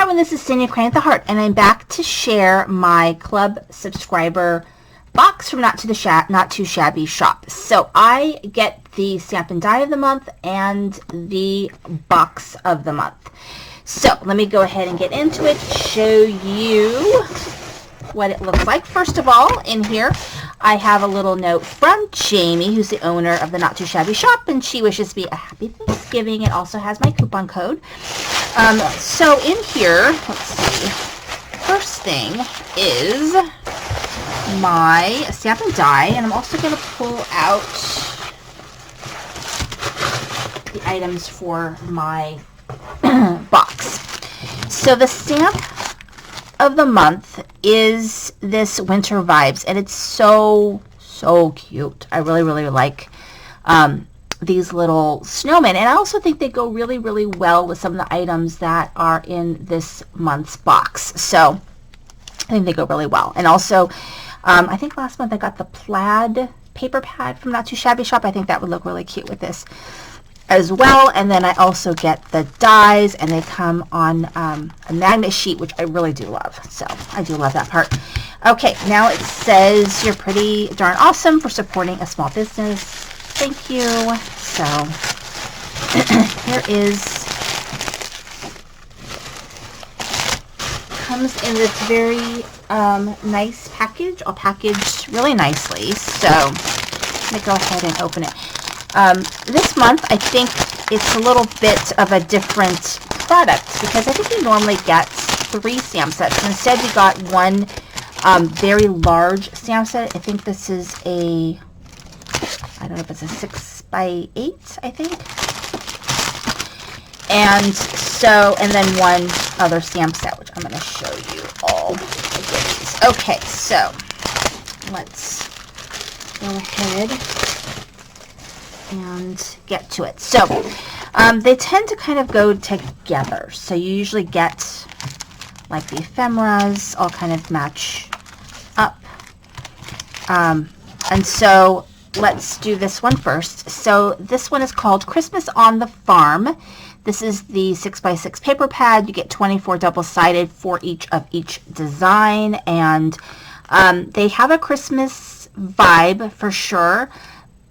everyone, this is Cindy Crank the Heart, and I'm back to share my club subscriber box from Not Too Shabby shop. So I get the Stamp and Die of the month and the box of the month. So let me go ahead and get into it, show you what it looks like. First of all, in here I have a little note from Jamie, who's the owner of the Not Too Shabby shop, and she wishes me a happy Thanksgiving. It also has my coupon code. So in here, let's see, first thing is my Stamp and Die, and I'm also going to pull out the items for my box. So the stamp of the month is this Winter Vibes, and it's so cute. I really like these little snowmen, and I also think they go really well with some of the items that are in this month's box. So I think they go really well. And also I think last month I got the plaid paper pad from Not Too Shabby shop. I think that would look really cute with this as well. And then I also get the dies, and they come on a magnet sheet, which I really do love. So I do love that part. Okay, now it says, "You're pretty darn awesome for supporting a small business. Thank you." So here is, comes in this very nice package, all packaged really nicely. So let me go ahead and open it. This month I think it's a little bit of a different product, because I think we normally get 3 stamp sets. Instead we got one very large stamp set. I think this is a, I don't know if it's a 6x8, I think. And so, and then one other stamp set, which I'm going to show you all the goodies. Okay, so let's go ahead and get to it. So they tend to kind of go together. So you usually get like the ephemeras all kind of match up. And so let's do this one first. So this one is called Christmas on the Farm. This is the 6x6 paper pad. You get 24 double-sided for each of each design, and they have a Christmas vibe for sure.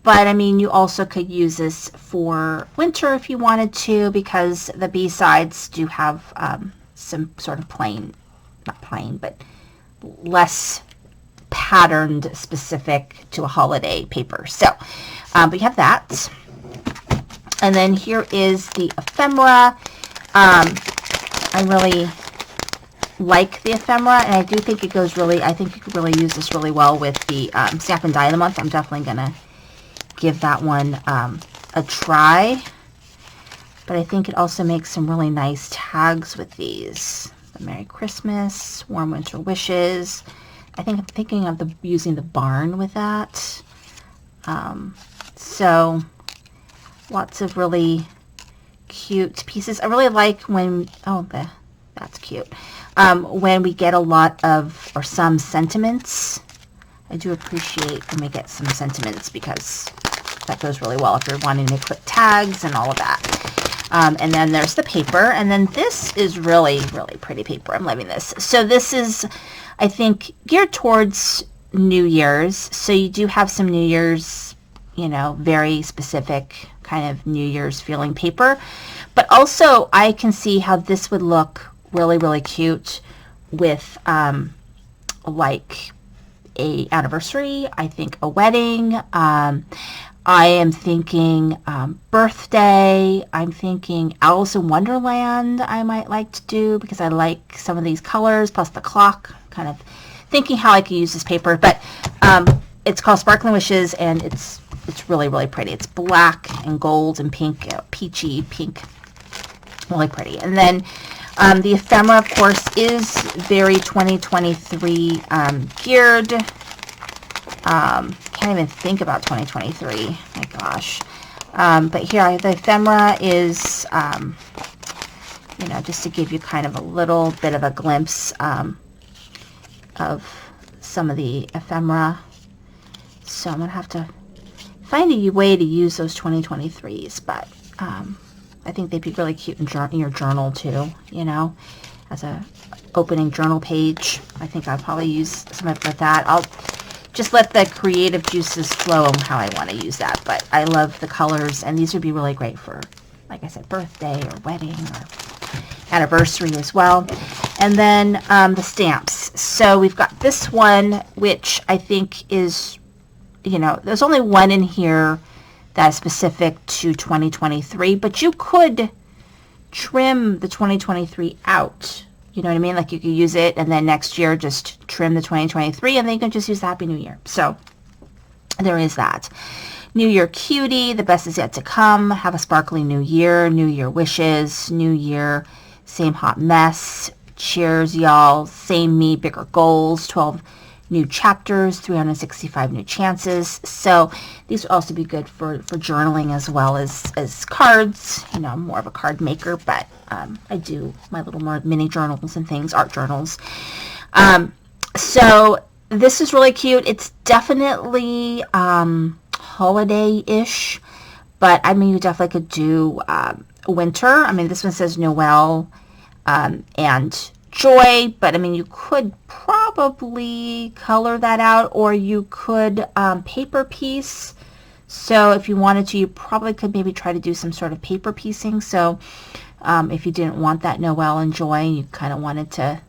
But I mean, you also could use this for winter if you wanted to, because the B-sides do have some sort of plain, not plain, but less patterned specific to a holiday paper. So, but you have that. And then here is the ephemera. I really like the ephemera, and I do think it goes really, I think you could really use this really well with the Stamp and Die of the month. I'm definitely going to give that one a try. But I think it also makes some really nice tags with these. The Merry Christmas, Warm Winter Wishes. I think I'm thinking of using the barn with that. So lots of really cute pieces. I really like when, that's cute. When we get a lot of, or some sentiments. I do appreciate when we get some sentiments, because that goes really well if you're wanting to put tags and all of that. And then there's the paper, and then this is really pretty paper. I'm loving this. So this is, I think, geared towards New Year's. So you do have some New Year's, you know, very specific kind of New Year's feeling paper. But also I can see how this would look really cute with like a anniversary, I think a wedding, I am thinking birthday, I'm thinking Alice in Wonderland I might like to do, because I like some of these colors, plus the clock, kind of thinking how I could use this paper. But it's called Sparkling Wishes, and it's really pretty. It's black and gold and pink, peachy pink, really pretty. And then the ephemera, of course, is very 2023 geared. Can't even think about 2023. My gosh. But here, the ephemera is, you know, just to give you kind of a little bit of a glimpse of some of the ephemera. So I'm going to have to find a way to use those 2023s, but I think they'd be really cute in your journal too, you know. as a opening journal page. I think I'll probably use some of that. I'll just let the creative juices flow on how I want to use that. But I love the colors, and these would be really great for, like I said, birthday or wedding or anniversary as well. And then the stamps. So we've got this one, which I think is, you know, there's only one in here that is specific to 2023, but you could trim the 2023 out. You know what I mean? Like you could use it and then next year just trim the 2023 and then you can just use the Happy New Year. So there is that. New Year cutie, the best is yet to come. Have a sparkly new year. New Year wishes. New Year, same hot mess. Cheers, y'all. Same me, bigger goals. 12 new chapters, 365 new chances. So these would also be good for journaling as well as cards. You know, I'm more of a card maker, but I do my little more mini journals and things, art journals. So this is really cute. It's definitely holiday-ish, but I mean, you definitely could do winter. I mean, this one says Noel and joy, but I mean, you could probably color that out, or you could paper piece. So if you wanted to, you probably could maybe try to do some sort of paper piecing. So if you didn't want that Noel and joy, you kind of wanted to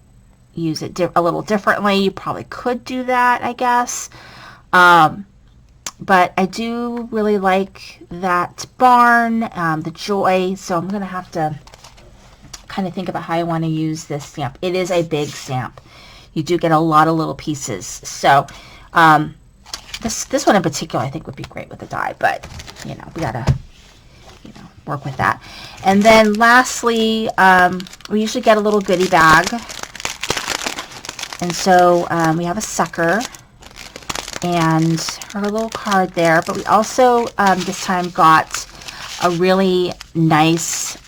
use it a little differently, you probably could do that, I guess. But I do really like that barn, the joy, so I'm going to have to kind of think about how I want to use this stamp. It is a big stamp. You do get a lot of little pieces. So this one in particular I think would be great with the die, but you know, we gotta, you know, work with that. And then lastly, we usually get a little goodie bag. And so we have a sucker and her little card there, but we also this time got a really nice,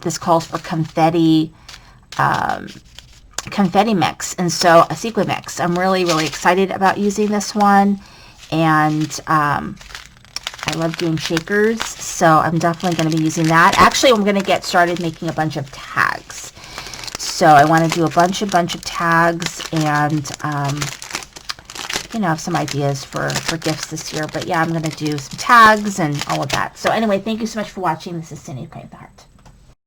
this calls for confetti mix, and so a sequin mix. I'm really excited about using this one, and I love doing shakers, so I'm definitely going to be using that. Actually, I'm going to get started making a bunch of tags, so I want to do a bunch of tags, and you know, have some ideas for gifts this year. But yeah, I'm going to do some tags and all of that. So anyway, thank you so much for watching. This is Cindy with Create the Heart.